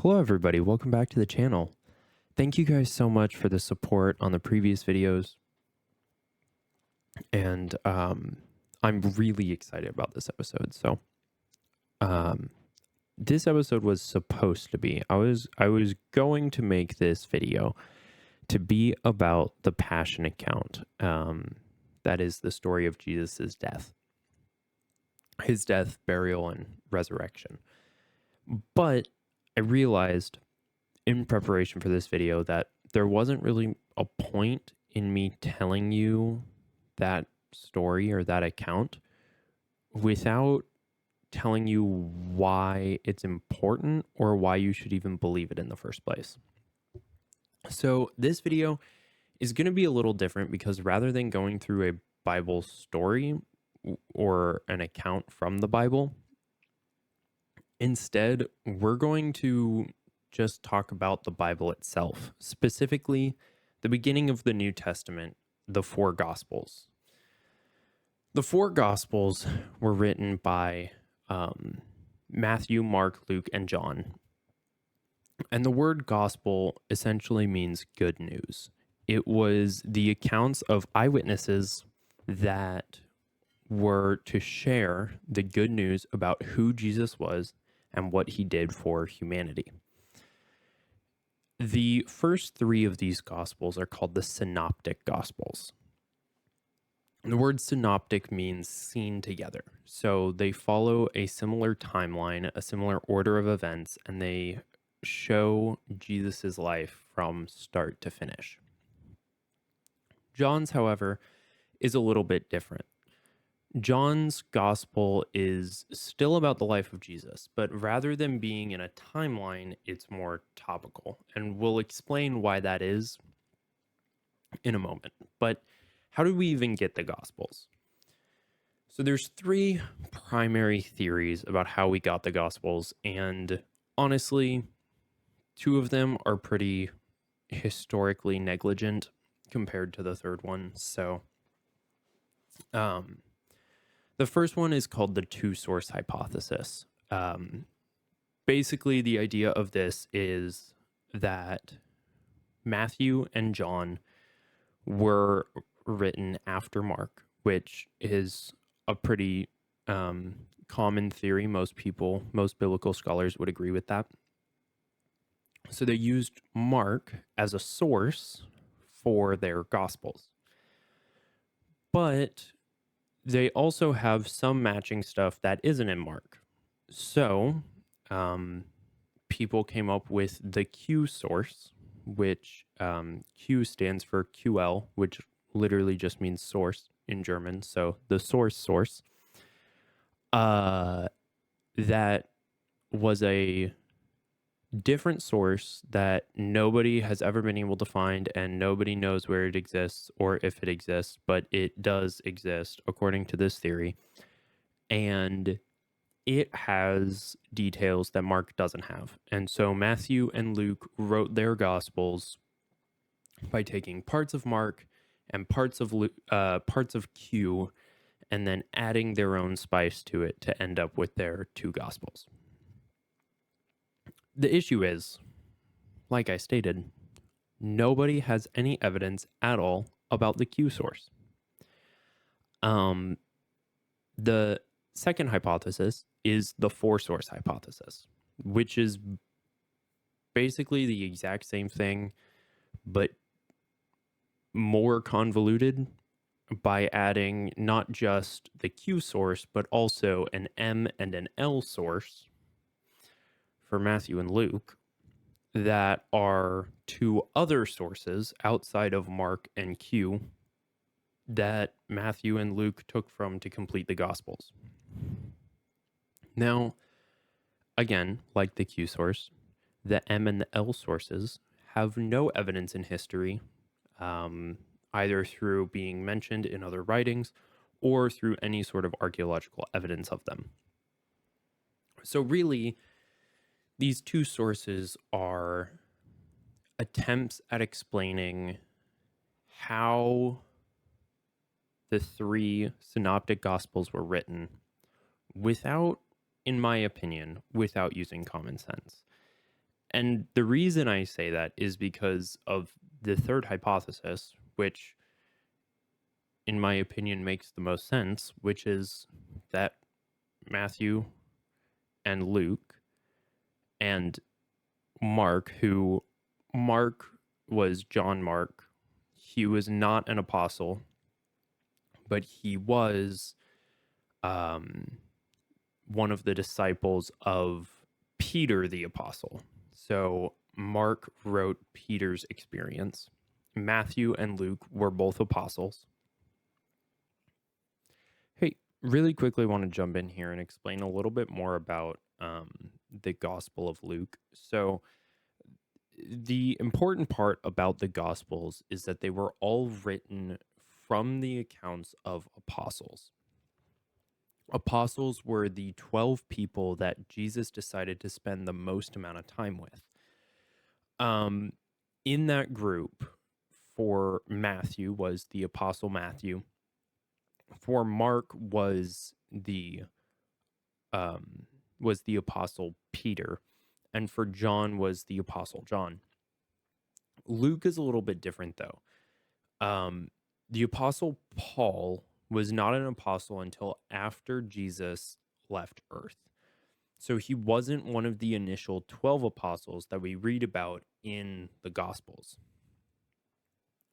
Hello everybody, welcome back to the channel. Thank you guys so much for the support on the previous videos. And I'm really excited about this episode. So this episode was supposed to be, I was going to make this video to be about the Passion account. That is the story of Jesus's death. His death, burial, and resurrection. But I realized in preparation for this video that there wasn't really a point in me telling you that story or that account without telling you why it's important or why you should even believe it in the first place. So this video is going to be a little different because rather than going through a Bible story or an account from the Bible, instead we're going to just talk about the Bible itself, specifically the beginning of the New Testament, the four Gospels. The four Gospels were written by Matthew, Mark, Luke, and John. And the word gospel essentially means good news. It was the accounts of eyewitnesses that were to share the good news about who Jesus was and what he did for humanity. The first three of these Gospels are called the Synoptic Gospels. The word synoptic means seen together. So they follow a similar timeline, a similar order of events, and they show Jesus's life from start to finish. John's, however, is a little bit different. John's gospel is still about the life of Jesus, but rather than being in a timeline, it's more topical. And we'll explain why that is in a moment. But how do we even get the Gospels? So there's three primary theories about how we got the Gospels, and honestly, two of them are pretty historically negligent compared to the third one. So the first one is called the two-source hypothesis. Basically, the idea of this is that Matthew and John were written after Mark, which is a pretty common theory. Most biblical scholars would agree with that. So they used Mark as a source for their Gospels. But they also have some matching stuff that isn't in Mark. So people came up with the Q source, which Q stands for QL, which literally just means source in German. So the source. That was a different source that nobody has ever been able to find, and nobody knows where it exists or if it exists, but it does exist according to this theory. And it has details that Mark doesn't have. And so Matthew and Luke wrote their Gospels by taking parts of Mark and parts of Q and then adding their own spice to it to end up with their two Gospels. The issue is, like I stated, nobody has any evidence at all about the Q source. The second hypothesis is the four-source hypothesis, which is basically the exact same thing, but more convoluted by adding not just the Q source, but also an M and an L source for Matthew and Luke that are two other sources outside of Mark and Q that Matthew and Luke took from to complete the Gospels. Now, again, like the Q source, the M and the L sources have no evidence in history, either through being mentioned in other writings or through any sort of archaeological evidence of them. So really, these two sources are attempts at explaining how the three synoptic gospels were written without, in my opinion, without using common sense. And the reason I say that is because of the third hypothesis, which, in my opinion, makes the most sense, which is that Matthew and Luke and Mark, who Mark was John Mark, he was not an apostle, but he was um, one of the disciples of Peter the apostle. So Mark wrote Peter's experience. Matthew and Luke were both apostles. Hey, really quickly want to jump in here and explain a little bit more about the Gospel of Luke. So the important part about the Gospels is that they were all written from the accounts of apostles. Apostles were the 12 people that Jesus decided to spend the most amount of time with. In that group, for Matthew was the apostle Matthew. For Mark was the apostle Peter, and for John was the apostle John. Luke is a little bit different though. The apostle Paul was not an apostle until after Jesus left earth. So he wasn't one of the initial 12 apostles that we read about in the Gospels.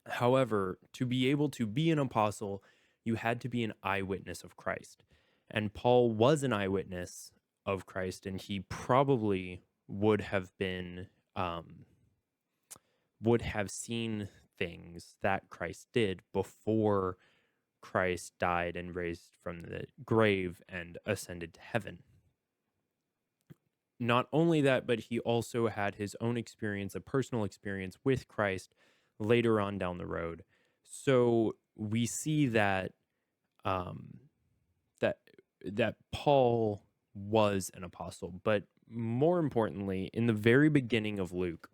However, to be able to be an apostle, you had to be an eyewitness of Christ. And Paul was an eyewitness of Christ, and he probably would have seen things that Christ did before Christ died and raised from the grave and ascended to heaven. Not only that, but he also had his own experience, a personal experience with Christ later on down the road. So we see that that Paul was an apostle, but more importantly, in the very beginning of Luke,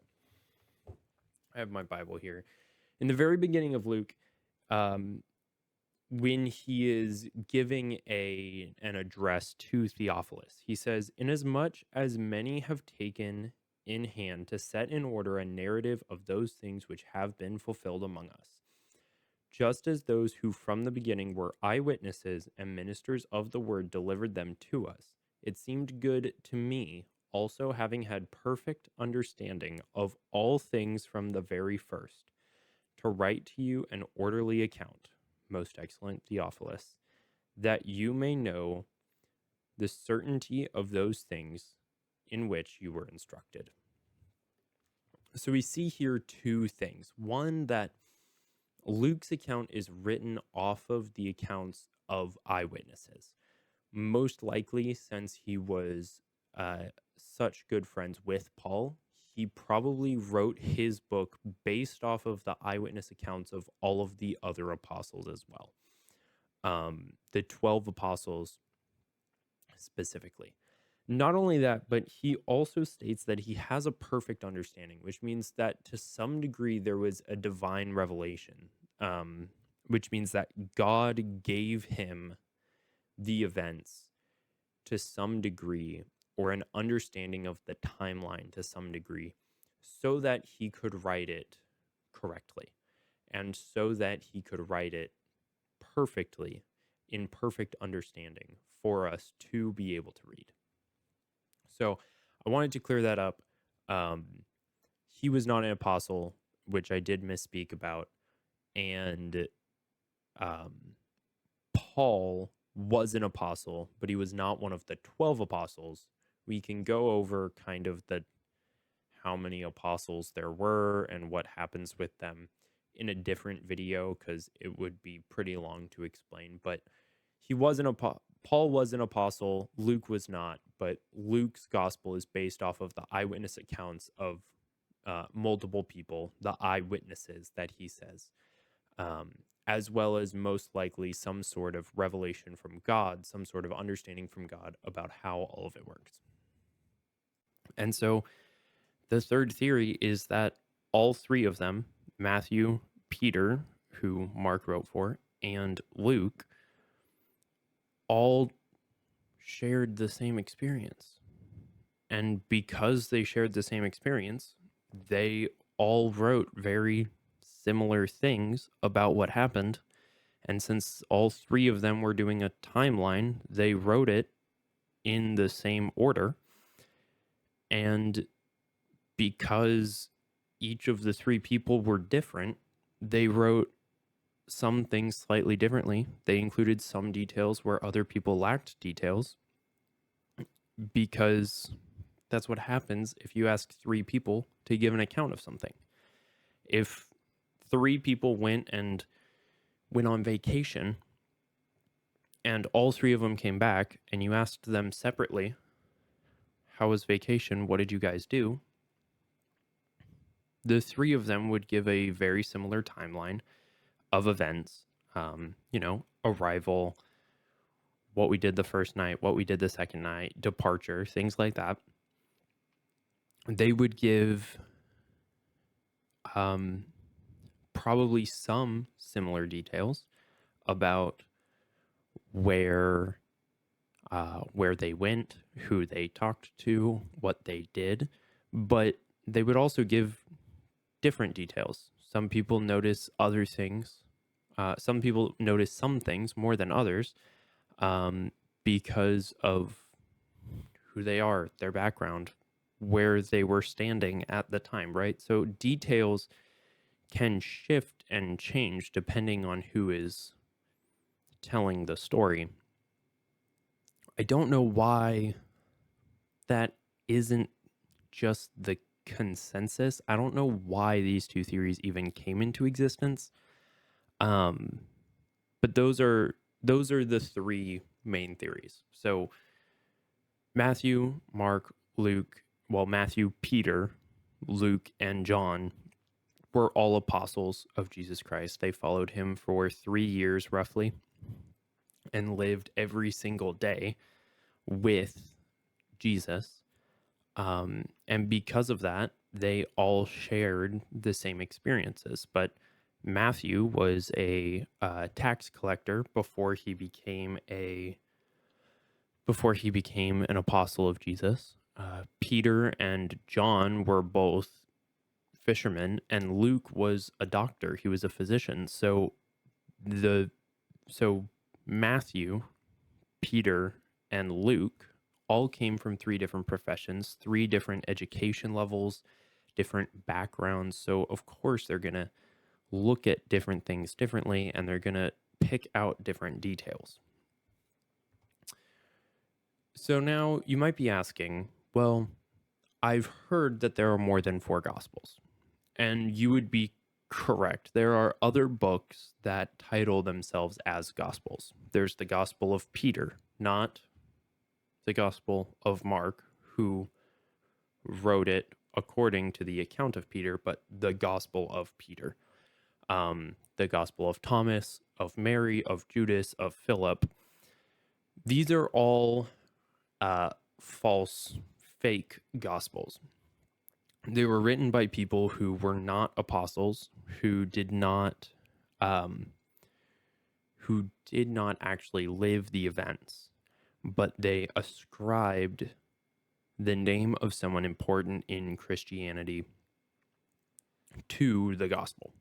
I have my Bible here. In the very beginning of Luke, when he is giving an address to Theophilus, he says, "Inasmuch as many have taken in hand to set in order a narrative of those things which have been fulfilled among us, just as those who from the beginning were eyewitnesses and ministers of the word delivered them to us, it seemed good to me, also having had perfect understanding of all things from the very first, to write to you an orderly account, most excellent Theophilus, that you may know the certainty of those things in which you were instructed." So we see here two things. One, that Luke's account is written off of the accounts of eyewitnesses. Most likely, since he was such good friends with Paul, he probably wrote his book based off of the eyewitness accounts of all of the other apostles as well. The 12 apostles specifically. Not only that, but he also states that he has a perfect understanding, which means that to some degree there was a divine revelation, which means that God gave him the events to some degree, or an understanding of the timeline to some degree, so that he could write it correctly and so that he could write it perfectly in perfect understanding for us to be able to read. So I wanted to clear that up. He was not an apostle, which I did misspeak about, and Paul was an apostle, but he was not one of the 12 apostles. We can go over kind of how many apostles there were and what happens with them in a different video, because it would be pretty long to explain. But Paul was an apostle, Luke was not, but Luke's gospel is based off of the eyewitness accounts of multiple people, the eyewitnesses that he says, as well as most likely some sort of revelation from God, some sort of understanding from God about how all of it works. And so the third theory is that all three of them, Matthew, Peter, who Mark wrote for, and Luke, all shared the same experience. And because they shared the same experience, they all wrote very similar things about what happened. And since all three of them were doing a timeline, they wrote it in the same order. And because each of the three people were different, they wrote some things slightly differently. They included some details where other people lacked details, because that's what happens if you ask three people to give an account of something. If three people went on vacation and all three of them came back and you asked them separately, how was vacation? What did you guys do? The three of them would give a very similar timeline of events, arrival, what we did the first night, what we did the second night, departure, things like that. They would give probably some similar details about where they went, who they talked to, what they did, but they would also give different details. Some people notice other things. Some people notice some things more than others, because of who they are, their background, where they were standing at the time, right? So details can shift and change depending on who is telling the story. I don't know why that isn't just the consensus. I don't know why these two theories even came into existence. But those are the three main theories. So Matthew, Mark, Luke, Matthew, Peter, Luke, and John were all apostles of Jesus Christ. They followed him for 3 years roughly and lived every single day with Jesus. And because of that, they all shared the same experiences. But Matthew was a tax collector before he became an apostle of Jesus. Peter and John were both fishermen, and Luke was a doctor. He was a physician. So Matthew, Peter, and Luke all came from three different professions, three different education levels, different backgrounds. So of course they're going to look at different things differently, and they're going to pick out different details. So now you might be asking, well, I've heard that there are more than 4 Gospels. And you would be correct. There are other books that title themselves as Gospels. There's the Gospel of Peter, not the Gospel of Mark, who wrote it according to the account of Peter, but the Gospel of Peter. The Gospel of Thomas, of Mary, of Judas, of Philip. These are all false, fake Gospels. They were written by people who were not apostles, who did not actually live the events, but they ascribed the name of someone important in Christianity to the gospel.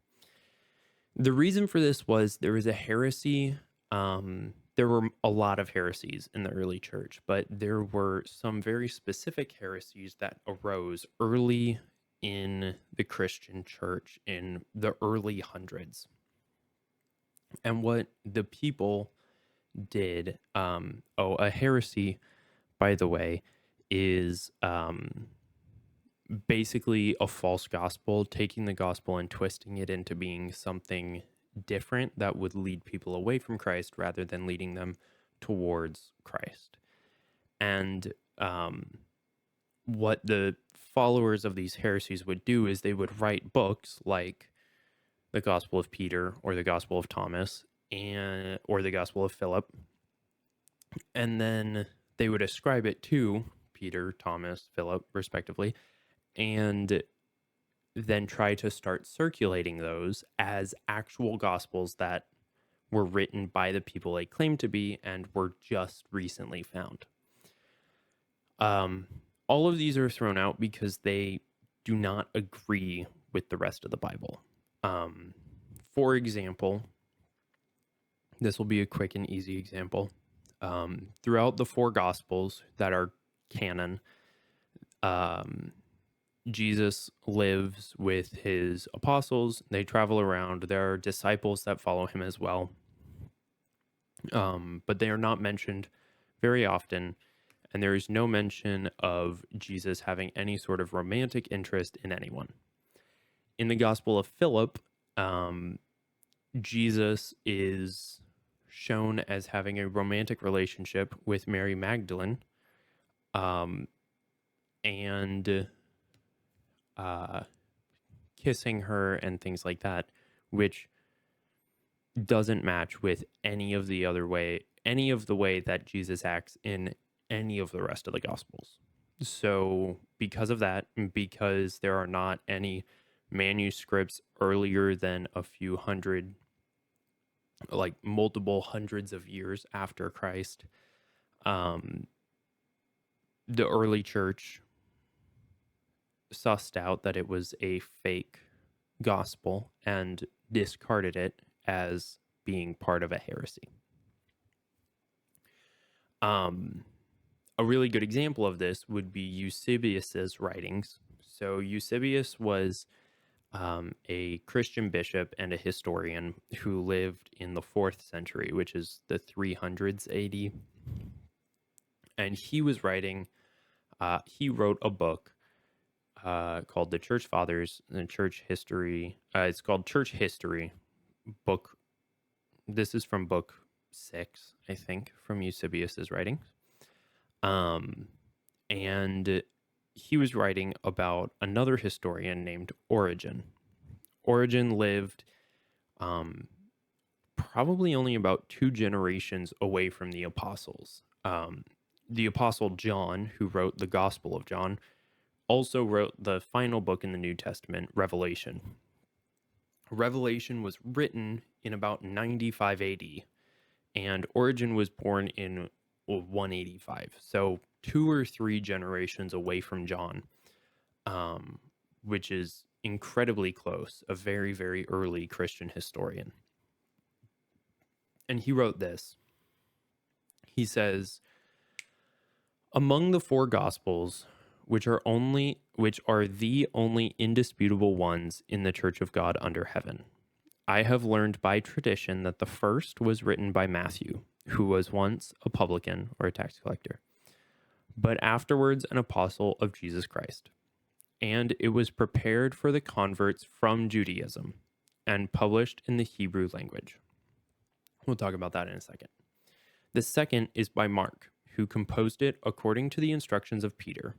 The reason for this was there was a heresy. There were a lot of heresies in the early church, but there were some very specific heresies that arose early in the Christian church in the early hundreds. And what the people did, a heresy, by the way, is basically a false gospel, taking the gospel and twisting it into being something different that would lead people away from Christ rather than leading them towards Christ. And what the followers of these heresies would do is they would write books like the Gospel of Peter or the Gospel of Thomas or the Gospel of Philip, and then they would ascribe it to Peter, Thomas, Philip, respectively, and then try to start circulating those as actual gospels that were written by the people they claimed to be and were just recently found. all of these are thrown out because they do not agree with the rest of the Bible. For example, this will be a quick and easy example. Throughout the four Gospels that are canon, Jesus lives with his apostles. They travel around. There are disciples that follow him as well. But they are not mentioned very often. And there is no mention of Jesus having any sort of romantic interest in anyone. In the Gospel of Philip, Jesus is shown as having a romantic relationship with Mary Magdalene, and kissing her and things like that, which doesn't match with any of the way that Jesus acts in any of the rest of the Gospels. So because of that, because there are not any manuscripts earlier than a few hundred, like multiple hundreds of years after Christ, the early church sussed out that it was a fake gospel and discarded it as being part of a heresy. A really good example of this would be Eusebius's writings. So Eusebius was a Christian bishop and a historian who lived in the 4th century, which is the 300s AD. And he was writing, he wrote a book called The Church Fathers and Church History. It's called Church History book. This is from book 6, I think, from Eusebius's writings. And he was writing about another historian named Origen. Origen lived probably only about 2 generations away from the apostles. The apostle John, who wrote the Gospel of John, also wrote the final book in the New Testament, Revelation. Revelation was written in about 95 AD, and Origen was born in 185. So 2 or 3 generations away from John, which is incredibly close, a very, very early Christian historian. And he wrote this. He says, among the 4 Gospels, which are the only indisputable ones in the Church of God under heaven, I have learned by tradition that the first was written by Matthew, who was once a publican or a tax collector, but afterwards an apostle of Jesus Christ. And it was prepared for the converts from Judaism and published in the Hebrew language. We'll talk about that in a second. The second is by Mark, who composed it according to the instructions of Peter,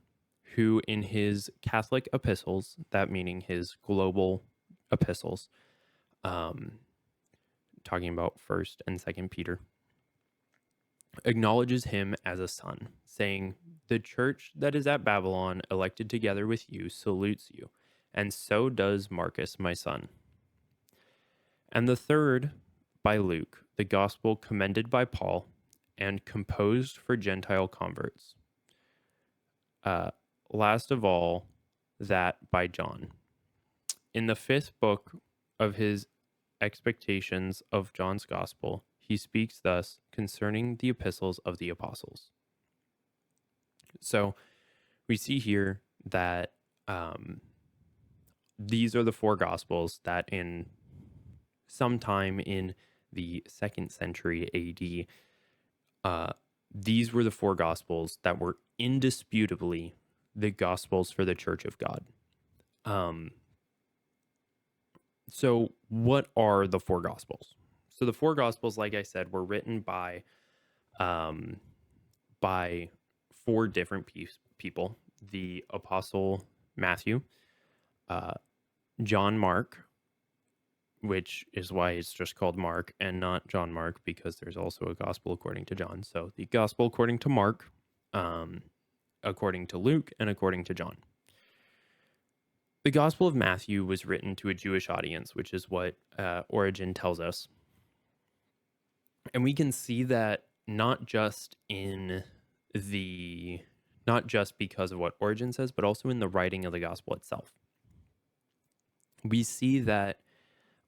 who in his Catholic epistles, that meaning his global epistles, talking about 1st and 2nd Peter, acknowledges him as a son, saying, the church that is at Babylon, elected together with you, salutes you, and so does Marcus, my son. And the third by Luke, the gospel commended by Paul and composed for Gentile converts. Last of all, that by John. In the 5th book of his expectations of John's gospel, he speaks thus concerning the epistles of the apostles. So we see here that these are the 4 gospels that in sometime in the 2nd century AD, these were the 4 gospels that were indisputably the gospels for the Church of God. So what are the 4 gospels? So the 4 gospels, like I said, were written by 4 different people: the apostle Matthew, John Mark, which is why it's just called Mark and not John Mark, because there's also a gospel according to John. So the gospel according to Mark, according to Luke, and according to John. The Gospel of Matthew was written to a Jewish audience, which is what Origen tells us. And we can see that not just in the not just because of what Origen says, but also in the writing of the gospel itself. We see that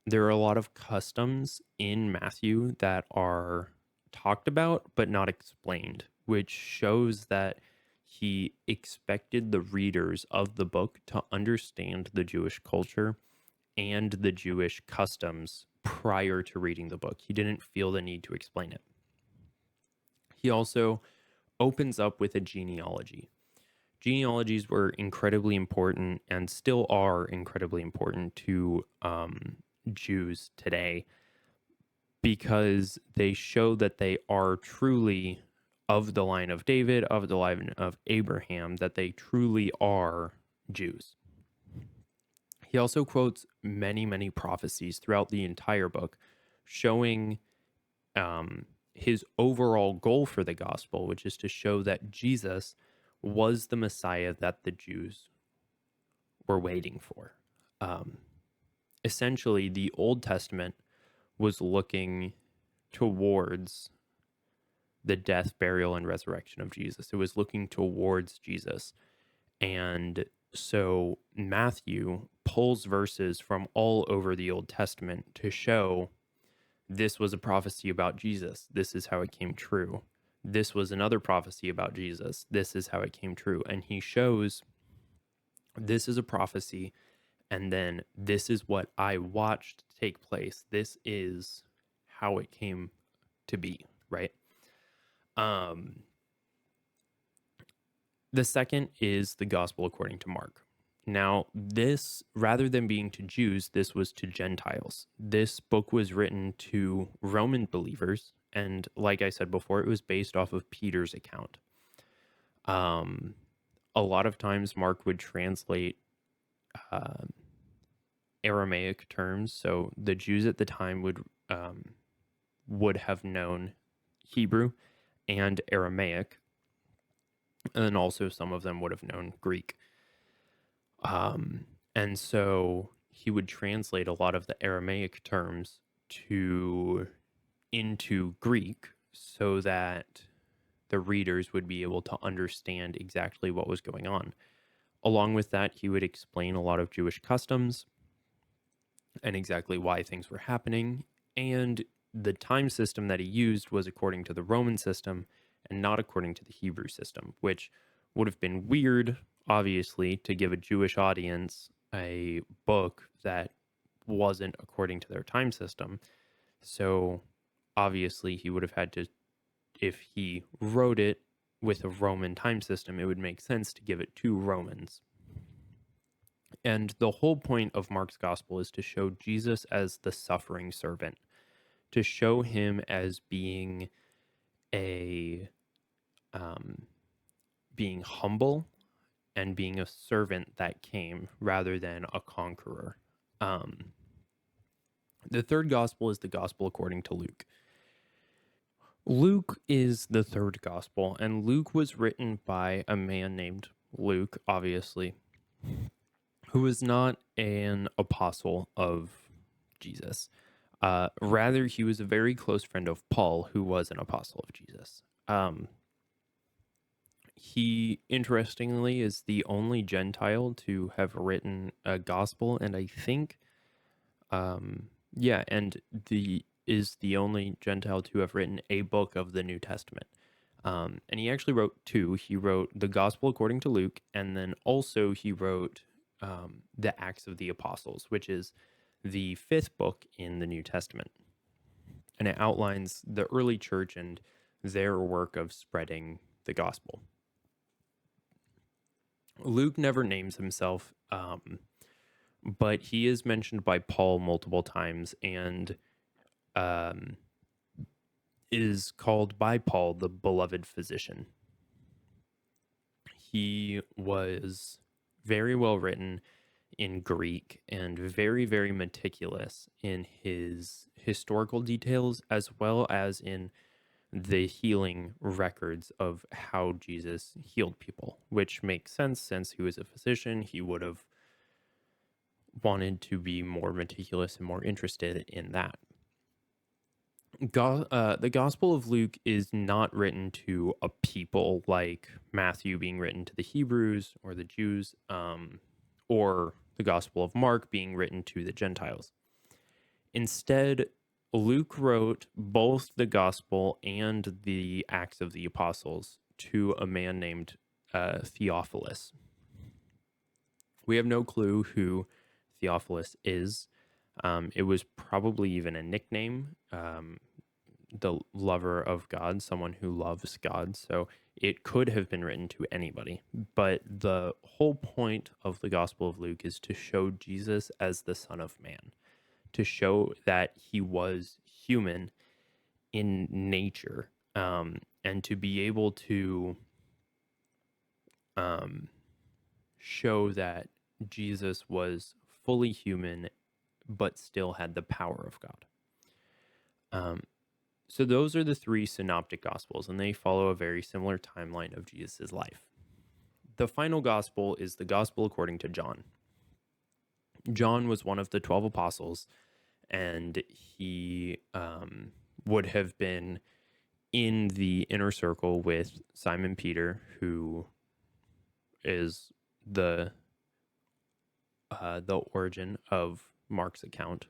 there are a lot of customs in Matthew that are talked about but not explained, which shows that he expected the readers of the book to understand the Jewish culture and the Jewish customs prior to reading the book. He didn't feel the need to explain it. He also opens up with a genealogy. Genealogies were incredibly important and still are incredibly important to Jews today, because they show that they are truly of the line of David, of the line of Abraham, that they truly are Jews. He also quotes many, many prophecies throughout the entire book, showing his overall goal for the gospel, which is to show that Jesus was the Messiah that the Jews were waiting for. Essentially, the Old Testament was looking towards the death, burial, and resurrection of Jesus. It was looking towards Jesus. And so Matthew pulls verses from all over the Old Testament to show this was a prophecy about Jesus. This is how it came true. This was another prophecy about Jesus. This is how it came true. And he shows this is a prophecy, and then this is what I watched take place. This is how it came to be, right? The second is the gospel according to Mark. Now, this, rather than being to Jews, this was to Gentiles. This book was written to Roman believers, and like I said before, it was based off of Peter's account. A lot of times Mark would translate Aramaic terms, so the Jews at the time would have known Hebrew and Aramaic, and then also some of them would have known Greek. And so he would translate a lot of the Aramaic terms into Greek so that the readers would be able to understand exactly what was going on. Along with that, he would explain a lot of Jewish customs and exactly why things were happening. And the time system that he used was according to the Roman system and not according to the Hebrew system, which would have been weird, obviously, to give a Jewish audience a book that wasn't according to their time system. So obviously he would have had to, if he wrote it with a Roman time system, it would make sense to give it to Romans. And the whole point of Mark's gospel is to show Jesus as the suffering servant, to show him as being being humble and being a servant that came rather than a conqueror. The third gospel is the gospel according to Luke. Luke is the third gospel, and Luke was written by a man named Luke, obviously, who was not an apostle of Jesus. Rather, he was a very close friend of Paul, who was an apostle of Jesus. He, interestingly, is the only Gentile to have written a gospel, and I think, is the only Gentile to have written a book of the New Testament. And he actually wrote two. He wrote the Gospel according to Luke, and then also he wrote the Acts of the Apostles, which is the fifth book in the New Testament. And it outlines the early church and their work of spreading the gospel. Luke never names himself, but he is mentioned by Paul multiple times and is called by Paul the beloved physician. He was very well written in Greek and very, very meticulous in his historical details, as well as in the healing records of how Jesus healed people, which makes sense since he was a physician. He would have wanted to be more meticulous and more interested in that. The Gospel of Luke is not written to a people like Matthew being written to the Hebrews or the Jews, or the Gospel of Mark being written to the Gentiles. Instead, Luke wrote both the Gospel and the Acts of the Apostles to a man named Theophilus. We have no clue who Theophilus is. It was probably even a nickname, the lover of God, someone who loves God. So it could have been written to anybody. But the whole point of the Gospel of Luke is to show Jesus as the Son of Man, to show that he was human in nature, and to be able to show that Jesus was fully human but still had the power of God. So those are the three synoptic gospels, and they follow a very similar timeline of Jesus' life. The final gospel is the gospel according to John. John was one of the 12 apostles, and he would have been in the inner circle with Simon Peter, who is the origin of Mark's account.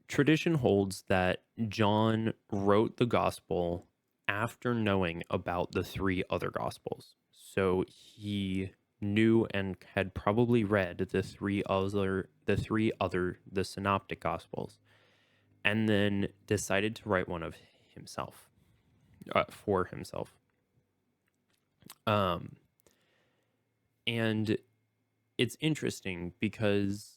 Tradition holds that John wrote the gospel after knowing about the three other gospels. So he knew and had probably read the synoptic gospels, and then decided to write one of himself, for himself. And it's interesting because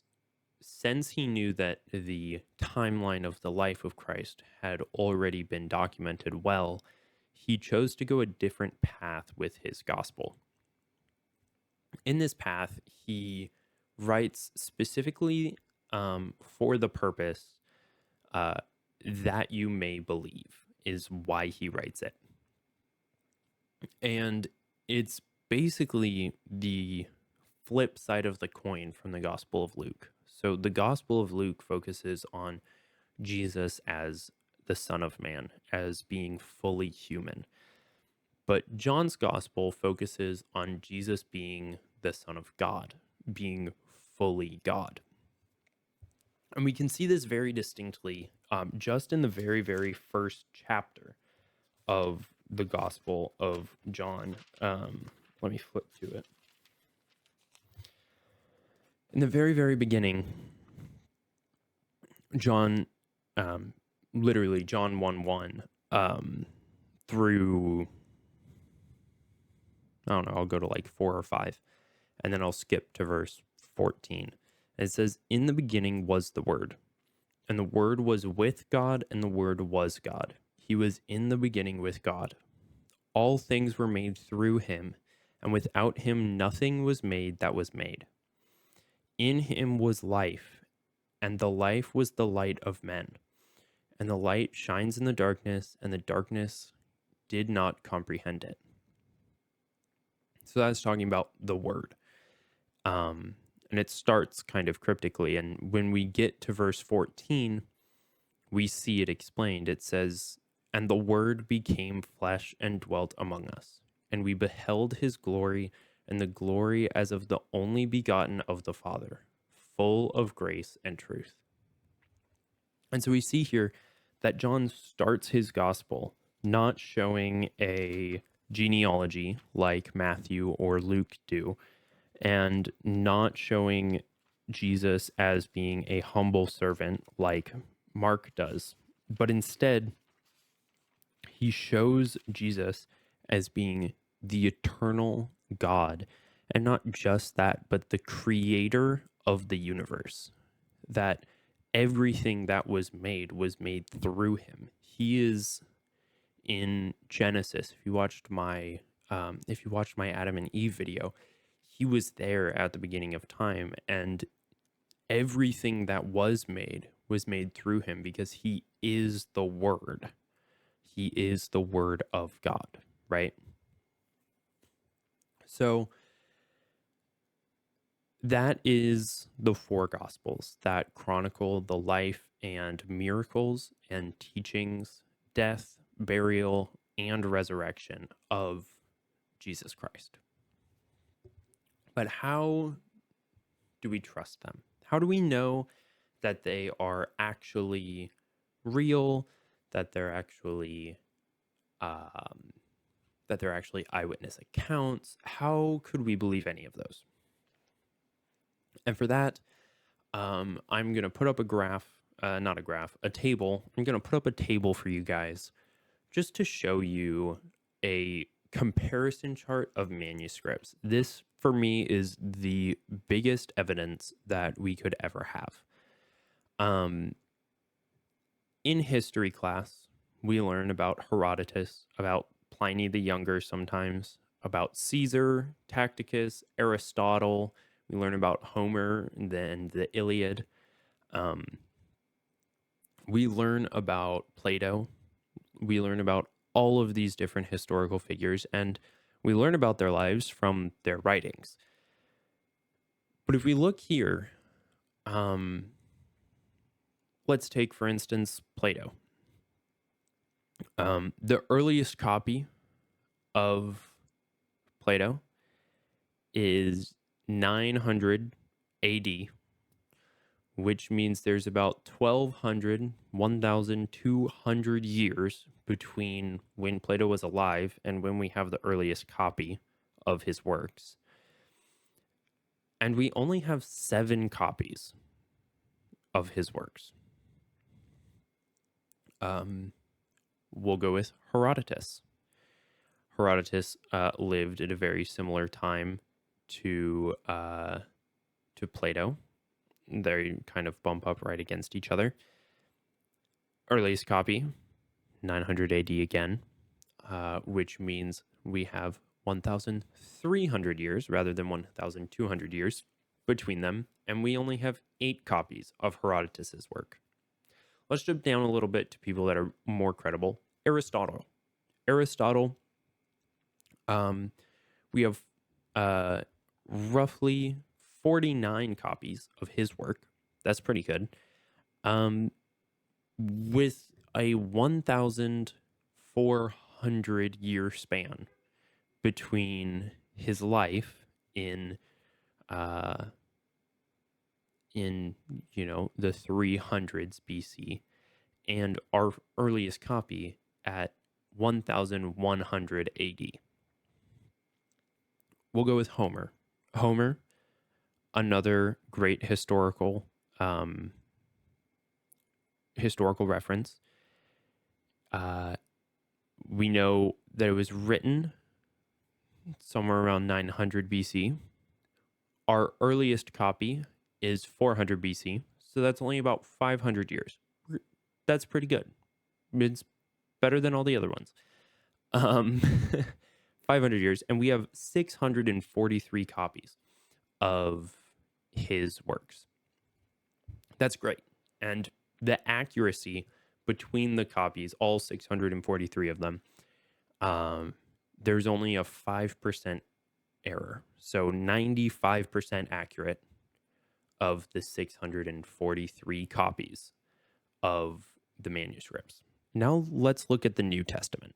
since he knew that the timeline of the life of Christ had already been documented well, he chose to go a different path with his gospel. In this path, he writes specifically for the purpose that you may believe, is why he writes it. And it's basically the flip side of the coin from the Gospel of Luke. So the Gospel of Luke focuses on Jesus as the Son of Man, as being fully human. But John's Gospel focuses on Jesus being the Son of God, being fully God. And we can see this very distinctly just in the very, very first chapter of the Gospel of John. Let me flip to it. In the very, very beginning, John, literally John 1:1, through, I don't know, I'll go to like 4 or 5, and then I'll skip to verse 14. And it says, "In the beginning was the Word, and the Word was with God, and the Word was God. He was in the beginning with God. All things were made through him, and without him nothing was made that was made. In him was life, and the life was the light of men. And the light shines in the darkness, and the darkness did not comprehend it." So that's talking about the Word. And it starts kind of cryptically. And when we get to verse 14, we see it explained. It says, "And the Word became flesh and dwelt among us, and we beheld his glory, and the glory as of the only begotten of the Father, full of grace and truth." And so we see here that John starts his gospel not showing a genealogy like Matthew or Luke do, and not showing Jesus as being a humble servant like Mark does, but instead he shows Jesus as being the eternal God, and not just that, but the creator of the universe, that everything that was made through him. He is in Genesis. If you watched my Adam and Eve video, he was there at the beginning of time, and everything that was made through him, because he is the Word. He is the Word of God, right? So that is the four gospels that chronicle the life and miracles and teachings, death, burial, and resurrection of Jesus Christ. But how do we trust them? How do we know that they are actually real, that they're actually um, eyewitness accounts? How could we believe any of those? And for that, I'm going to put up a table. I'm going to put up a table for you guys just to show you a comparison chart of manuscripts. This, for me, is the biggest evidence that we could ever have. In history class, we learn about Herodotus, about Pliny the Younger sometimes, about Caesar, Tacitus, Aristotle. We learn about Homer and then the Iliad. We learn about Plato. We learn about all of these different historical figures, and we learn about their lives from their writings. But if we look here, let's take, for instance, Plato. The earliest copy of Plato is 900 AD, which means there's about 1,200 years between when Plato was alive and when we have the earliest copy of his works. And we only have 7 copies of his works. We'll go with Herodotus. Herodotus lived at a very similar time to Plato. They kind of bump up right against each other. Earliest copy, 900 AD again, which means we have 1,300 years rather than 1,200 years between them, and we only have 8 copies of Herodotus's work. Let's jump down a little bit to people that are more credible. Aristotle. We have roughly 49 copies of his work. That's pretty good. With a 1,400 year span between his life in the 300s BC and our earliest copy at 1,100 AD. We'll go with Homer. Homer, another great historical reference. We know that it was written somewhere around 900 BC. Our earliest copy is 400 BC, so that's only about 500 years. That's pretty good. It's better than all the other ones. 500 years, and we have 643 copies of his works. That's great. And the accuracy between the copies, all 643 of them, there's only a 5% error. So 95% accurate of the 643 copies of the manuscripts. Now let's look at the New Testament.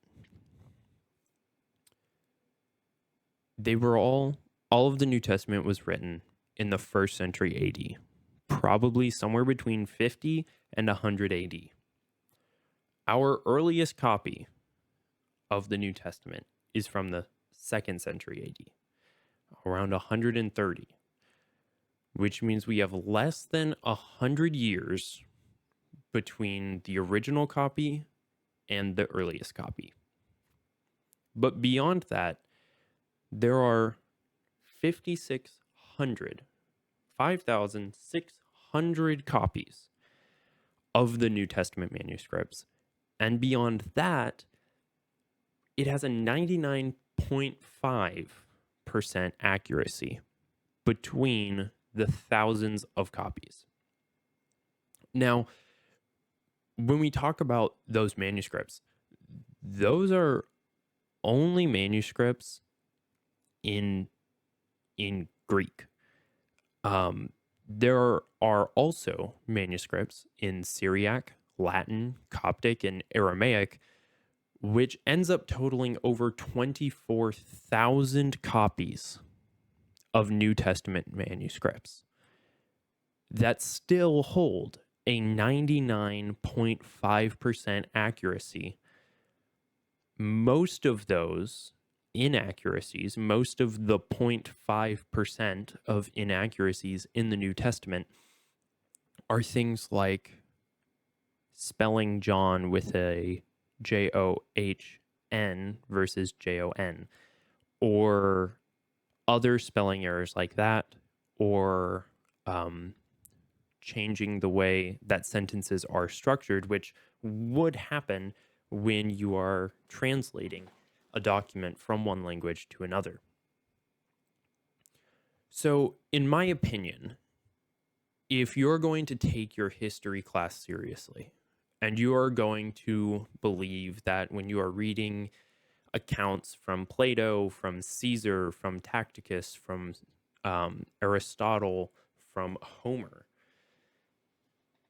They were all of the New Testament was written in the 1st century AD, probably somewhere between 50 and 100 AD. Our earliest copy of the New Testament is from the 2nd century AD, around 130, which means we have less than 100 years between the original copy and the earliest copy. But beyond that, there are 5,600 copies of the New Testament manuscripts. And beyond that, it has a 99.5% accuracy between the thousands of copies. Now, when we talk about those manuscripts, those are only manuscripts in Greek. There are also manuscripts in Syriac, Latin, Coptic, and Aramaic, which ends up totaling over 24,000 copies of New Testament manuscripts that still hold a 99.5% accuracy. Most of those inaccuracies, most of the 0.5% of inaccuracies in the New Testament are things like spelling John with a John versus Jon, or other spelling errors like that, or changing the way that sentences are structured, which would happen when you are translating a document from one language to another. So, in my opinion, if you're going to take your history class seriously, and you are going to believe that when you are reading accounts from Plato, from Caesar, from Tacitus, from Aristotle, from Homer,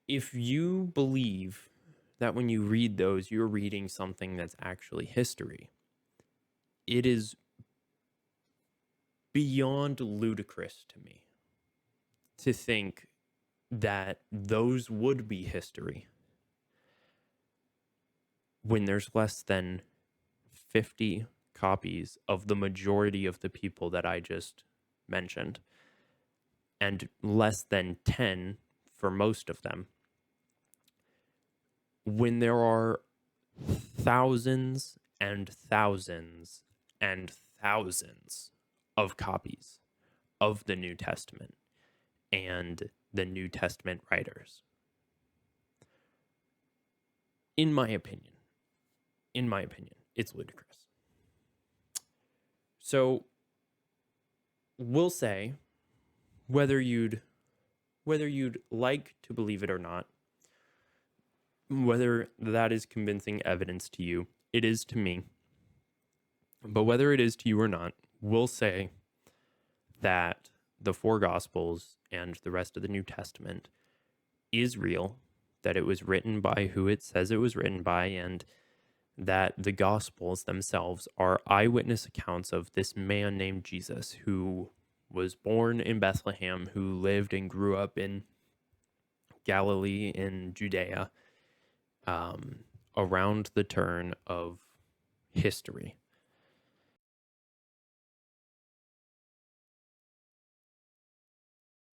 if you believe that when you read those, you're reading something that's actually history, it is beyond ludicrous to me to think that those would be history when there's less than 50 copies of the majority of the people that I just mentioned, and less than 10 for most of them, when there are thousands and thousands and thousands of copies of the New Testament and the New Testament writers. In my opinion, it's ludicrous. So we'll say whether you'd like to believe it or not, whether that is convincing evidence to you, it is to me. But whether it is to you or not, we'll say that the four Gospels and the rest of the New Testament is real, that it was written by who it says it was written by, and that the Gospels themselves are eyewitness accounts of this man named Jesus, who was born in Bethlehem, who lived and grew up in Galilee, in Judea, around the turn of history.